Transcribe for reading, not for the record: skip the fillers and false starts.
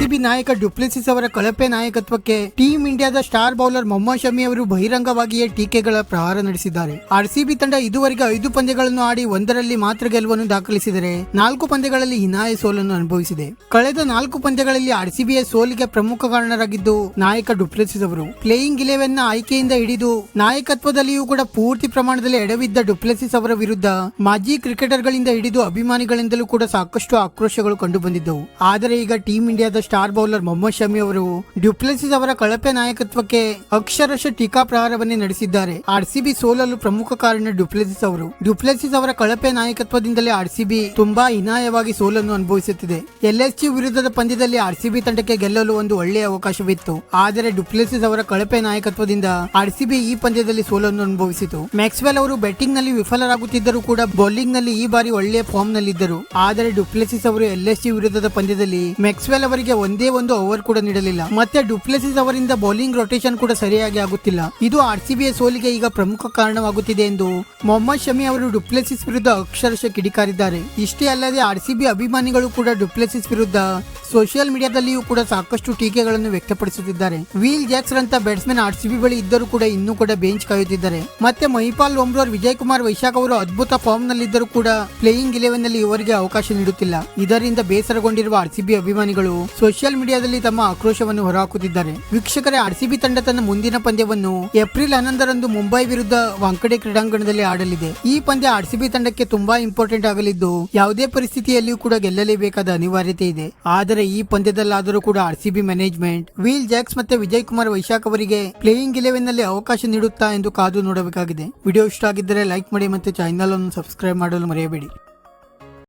RCB ನಾಯಕ du Plessis ಅವರ ಕಳಪೆ ನಾಯಕತ್ವಕ್ಕೆ ಟೀಮ್ ಇಂಡಿಯಾದ ಸ್ಟಾರ್ ಬೌಲರ್ ಮೊಹಮ್ಮದ್ ಶಮಿ ಅವರು ಬಹಿರಂಗವಾಗಿಯೇ ಟೀಕೆಗಳ ಪ್ರಹಾರ ನಡೆಸಿದ್ದಾರೆ. ಆರ್ಸಿಬಿ ತಂಡ ಇದುವರೆಗೆ 5 ಪಂದ್ಯಗಳನ್ನು ಆಡಿ 1ರಲ್ಲಿ ಮಾತ್ರ ಗೆಲುವನ್ನು ದಾಖಲಿಸಿದರೆ 4 ಪಂದ್ಯಗಳಲ್ಲಿ ಹೀನಾಯ ಸೋಲನ್ನು ಅನುಭವಿಸಿದೆ. ಕಳೆದ 4 ಪಂದ್ಯಗಳಲ್ಲಿ ಆರ್ಸಿಬಿಯ ಸೋಲಿಗೆ ಪ್ರಮುಖ ಕಾರಣರಾಗಿದ್ದು ನಾಯಕ ಡುಪ್ಲೆಸಿಸ್ ಅವರು. ಪ್ಲೇಯಿಂಗ್ 11 ನ ಆಯ್ಕೆಯಿಂದ ಹಿಡಿದು ನಾಯಕತ್ವದಲ್ಲಿಯೂ ಕೂಡ ಪೂರ್ತಿ ಪ್ರಮಾಣದಲ್ಲಿ ಎಡವಿದ್ದ ಡುಪ್ಲೆಸಿಸ್ ಅವರ ವಿರುದ್ಧ ಮಾಜಿ ಕ್ರಿಕೆಟರ್ಗಳಿಂದ ಹಿಡಿದು ಅಭಿಮಾನಿಗಳಿಂದಲೂ ಕೂಡ ಸಾಕಷ್ಟು ಆಕ್ರೋಶಗಳು ಕಂಡು ಬಂದಿದ್ದವು. ಆದರೆ ಈಗ ಟೀಮ್ ಇಂಡಿಯಾದ ಸ್ಟಾರ್ ಬೌಲರ್ ಮೊಹಮ್ಮದ್ ಶಮಿ ಅವರು ಡುಪ್ಲೆಸಿಸ್ ಅವರ ಕಳಪೆ ನಾಯಕತ್ವಕ್ಕೆ ಅಕ್ಷರಶಃ ಟೀಕಾ ಪ್ರಹಾರವನ್ನೇ ನಡೆಸಿದ್ದಾರೆ. ಆರ್ಸಿಬಿ ಸೋಲಲು ಪ್ರಮುಖ ಕಾರಣ ಡುಪ್ಲೆಸಿಸ್ ಅವರು. ಡುಪ್ಲೆಸಿಸ್ ಅವರ ಕಳಪೆ ನಾಯಕತ್ವದಿಂದಲೇ ಆರ್ಸಿಬಿ ತುಂಬಾ ಹೀನಾಯವಾಗಿ ಸೋಲನ್ನು ಅನುಭವಿಸುತ್ತಿದೆ. ಎಲ್ಎಸ್ಜಿ ವಿರುದ್ಧದ ಪಂದ್ಯದಲ್ಲಿ ಆರ್ಸಿಬಿ ತಂಡಕ್ಕೆ ಗೆಲ್ಲಲು ಒಂದು ಒಳ್ಳೆಯ ಅವಕಾಶವಿತ್ತು. ಆದರೆ ಡುಪ್ಲೆಸಿಸ್ ಅವರ ಕಳಪೆ ನಾಯಕತ್ವದಿಂದ ಆರ್ಸಿಬಿ ಈ ಪಂದ್ಯದಲ್ಲಿ ಸೋಲನ್ನು ಅನುಭವಿಸಿತು. ಮ್ಯಾಕ್ಸ್ವೆಲ್ ಅವರು ಬ್ಯಾಟಿಂಗ್ ನಲ್ಲಿ ವಿಫಲರಾಗುತ್ತಿದ್ದರೂ ಕೂಡ ಬೌಲಿಂಗ್ ನಲ್ಲಿ ಈ ಬಾರಿ ಒಳ್ಳೆಯ ಫಾರ್ಮ್ ನಲ್ಲಿದ್ದರು. ಆದರೆ ಡುಪ್ಲೆಸಿಸ್ ಅವರು ಎಲ್ಎಸ್ಜಿ ವಿರುದ್ಧದ ಪಂದ್ಯದಲ್ಲಿ ಮ್ಯಾಕ್ಸ್ವೆಲ್ ಅವರಿಗೆ ಒಂದೇ ಒಂದು ಓವರ್ ಕೂಡ ನೀಡಲಿಲ್ಲ. ಮತ್ತೆ ಡುಪ್ಲೆಸಿಸ್ ಅವರಿಂದ ಬೌಲಿಂಗ್ ರೊಟೇಷನ್ ಕೂಡ ಸರಿಯಾಗಿ ಆಗುತ್ತಿಲ್ಲ. ಇದು ಆರ್ಸಿಬಿಯ ಸೋಲಿಗೆ ಈಗ ಪ್ರಮುಖ ಕಾರಣವಾಗುತ್ತಿದೆ ಎಂದು ಮೊಹಮ್ಮದ್ ಶಮಿ ಅವರು ಡುಪ್ಲೆಸಿಸ್ ವಿರುದ್ಧ ಅಕ್ಷರಶಃ ಕಿಡಿಕಾರಿದ್ದಾರೆ. ಇಷ್ಟೇ ಅಲ್ಲದೆ ಆರ್ಸಿಬಿ ಅಭಿಮಾನಿಗಳು ಕೂಡ ಡುಪ್ಲೆಸಿಸ್ ವಿರುದ್ಧ ಸೋಷಿಯಲ್ ಮೀಡಿಯಾದಲ್ಲಿಯೂ ಕೂಡ ಸಾಕಷ್ಟು ಟೀಕೆಗಳನ್ನು ವ್ಯಕ್ತಪಡಿಸುತ್ತಿದ್ದಾರೆ. ವೀಲ್ ಜಾಕ್ಸ್ ರಂತ ಬ್ಯಾಟ್ಸ್ಮನ್ ಆರ್ಸಿಬಿ ಬಳಿ ಇದ್ದರೂ ಕೂಡ ಇನ್ನೂ ಕೂಡ ಬೆಂಚ್ ಕಾಯುತ್ತಿದ್ದಾರೆ. ಮತ್ತೆ ಮಹಿಪಾಲ್ ಲೋಮ್ರೋರ್, ವಿಜಯ್ ಕುಮಾರ್ ವೈಶಾಖ್ ಅವರು ಅದ್ಭುತ ಫಾರ್ಮ್ ನಲ್ಲಿದ್ದರೂ ಕೂಡ ಪ್ಲೇಯಿಂಗ್ 11 ನಲ್ಲಿ ಇವರಿಗೆ ಅವಕಾಶ ನೀಡುತ್ತಿಲ್ಲ. ಇದರಿಂದ ಬೇಸರಗೊಂಡಿರುವ ಆರ್ಸಿಬಿ ಅಭಿಮಾನಿಗಳು ಸೋಷಿಯಲ್ ಮೀಡಿಯಾದಲ್ಲಿ ತಮ್ಮ ಆಕ್ರೋಶವನ್ನು ಹೊರಹಾಕುತ್ತಿದ್ದಾರೆ. ವೀಕ್ಷಕರೇ, ಆರ್ಸಿಬಿ ತಂಡ ತನ್ನ ಮುಂದಿನ ಪಂದ್ಯವನ್ನು ಏಪ್ರಿಲ್ 11ರಂದು ಮುಂಬೈ ವಿರುದ್ಧ ವಾಂಖೇಡೆ ಕ್ರೀಡಾಂಗಣದಲ್ಲಿ ಆಡಲಿದೆ. ಈ ಪಂದ್ಯ ಆರ್ಸಿಬಿ ತಂಡಕ್ಕೆ ತುಂಬಾ ಇಂಪಾರ್ಟೆಂಟ್ ಆಗಲಿದ್ದು ಯಾವುದೇ ಪರಿಸ್ಥಿತಿಯಲ್ಲಿಯೂ ಕೂಡ ಗೆಲ್ಲಲೇಬೇಕಾದ ಅನಿವಾರ್ಯತೆ ಇದೆ. ಆದರೆ ಈ ಪಂದ್ಯದಲ್ಲಾದರೂ ಕೂಡ ಆರ್ಸಿಬಿ ಮ್ಯಾನೇಜ್ಮೆಂಟ್ ವೀಲ್ ಜಾಕ್ಸ್ ಮತ್ತೆ ವಿಜಯ್ ಕುಮಾರ್ ವೈಶಾಖ್ ಅವರಿಗೆ ಪ್ಲೇಯಿಂಗ್ 11 ನಲ್ಲಿ ಅವಕಾಶ ನೀಡುತ್ತಾ ಎಂದು ಕಾದು ನೋಡಬೇಕಾಗಿದೆ. ವಿಡಿಯೋ ಇಷ್ಟ ಆಗಿದ್ದರೆ ಲೈಕ್ ಮಾಡಿ ಮತ್ತೆ ಚಾನೆಲ್ ಅನ್ನು ಸಬ್ಸ್ಕ್ರೈಬ್ ಮಾಡಲು ಮರೆಯಬೇಡಿ.